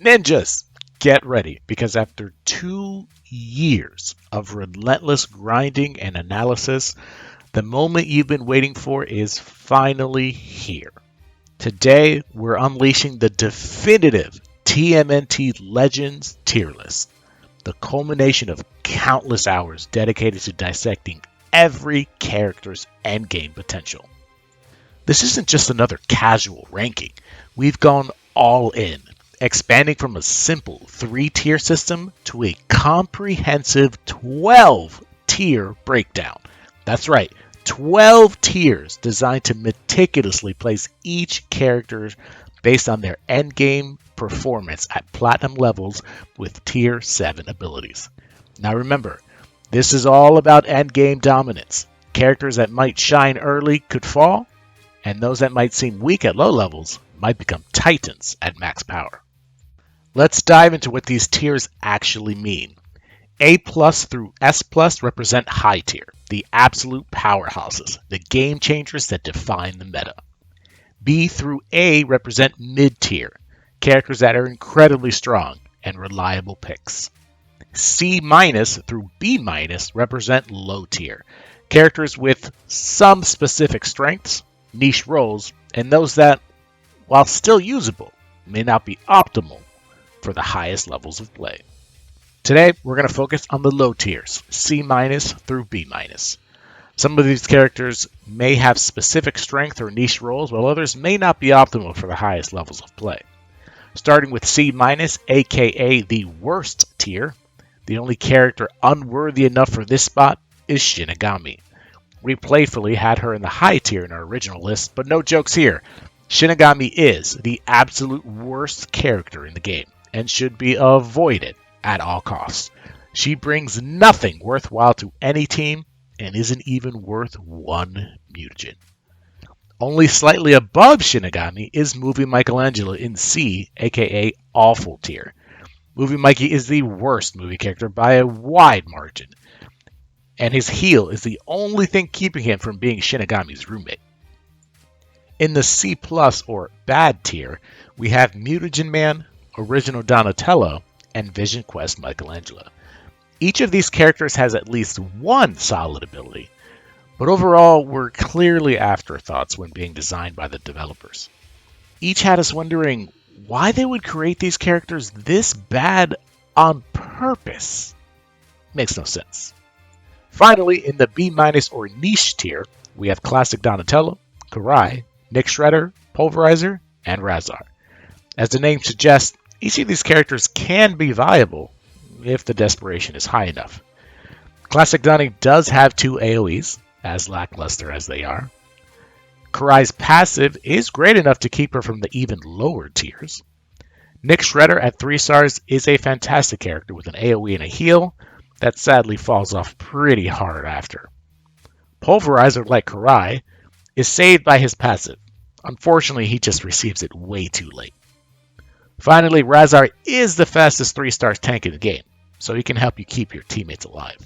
Ninjas, get ready because after 2 years of relentless grinding and analysis, the moment you've been waiting for is finally here. Today, we're unleashing the definitive TMNT Legends tier list, the culmination of countless hours dedicated to dissecting every character's endgame potential. This isn't just another casual ranking. We've gone all in, expanding from a simple 3-tier system to a comprehensive 12-tier breakdown. That's right, 12 tiers designed to meticulously place each character based on their endgame performance at platinum levels with tier 7 abilities. Now remember, this is all about endgame dominance. Characters that might shine early could fall, and those that might seem weak at low levels might become titans at max power. Let's dive into what these tiers actually mean. A plus through S plus represent high tier, the absolute powerhouses, the game changers that define the meta. B through A represent mid tier, characters that are incredibly strong and reliable picks. C minus through B minus represent low tier, characters with some specific strengths, niche roles, and those that, while still usable, may not be optimal for the highest levels of play. Today, we're going to focus on the low tiers, C minus through B minus. Some of these characters may have specific strength or niche roles, while others may not be optimal for the highest levels of play. Starting with C minus, aka the worst tier, the only character unworthy enough for this spot is Shinigami. We playfully had her in the high tier in our original list, but no jokes here. Shinigami is the absolute worst character in the game and should be avoided at all costs. She brings nothing worthwhile to any team and isn't even worth one mutagen. Only slightly above Shinigami is Movie Michelangelo in C, aka Awful tier. Movie Mikey is the worst movie character by a wide margin, and his heal is the only thing keeping him from being Shinigami's roommate. In the C plus or bad tier, we have Mutagen Man, Original Donatello, and Vision Quest Michelangelo. Each of these characters has at least one solid ability, but overall were clearly afterthoughts when being designed by the developers. Each had us wondering why they would create these characters this bad on purpose. Makes no sense. Finally, in the B minus or niche tier, we have Classic Donatello, Karai, Nick Shredder, Pulverizer, and Razar. As the name suggests, each of these characters can be viable if the desperation is high enough. Classic Donnie does have 2 AoEs, as lackluster as they are. Karai's passive is great enough to keep her from the even lower tiers. Nick Shredder at 3 stars is a fantastic character with an AoE and a heal that sadly falls off pretty hard after. Pulverizer, like Karai, is saved by his passive. Unfortunately, he just receives it way too late. Finally, Razar is the fastest 3-star tank in the game, so he can help you keep your teammates alive.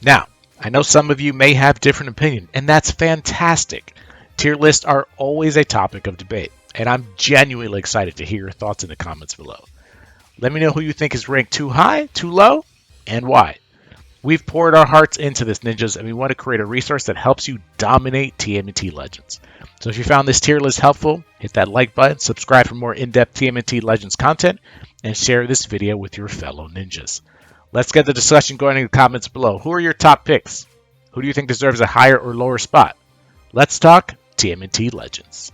Now, I know some of you may have different opinions, and that's fantastic. Tier lists are always a topic of debate, and I'm genuinely excited to hear your thoughts in the comments below. Let me know who you think is ranked too high, too low, and why. We've poured our hearts into this, ninjas, and we want to create a resource that helps you dominate TMNT Legends. So if you found this tier list helpful, hit that like button, subscribe for more in-depth TMNT Legends content, and share this video with your fellow ninjas. Let's get the discussion going in the comments below. Who are your top picks? Who do you think deserves a higher or lower spot? Let's talk TMNT Legends.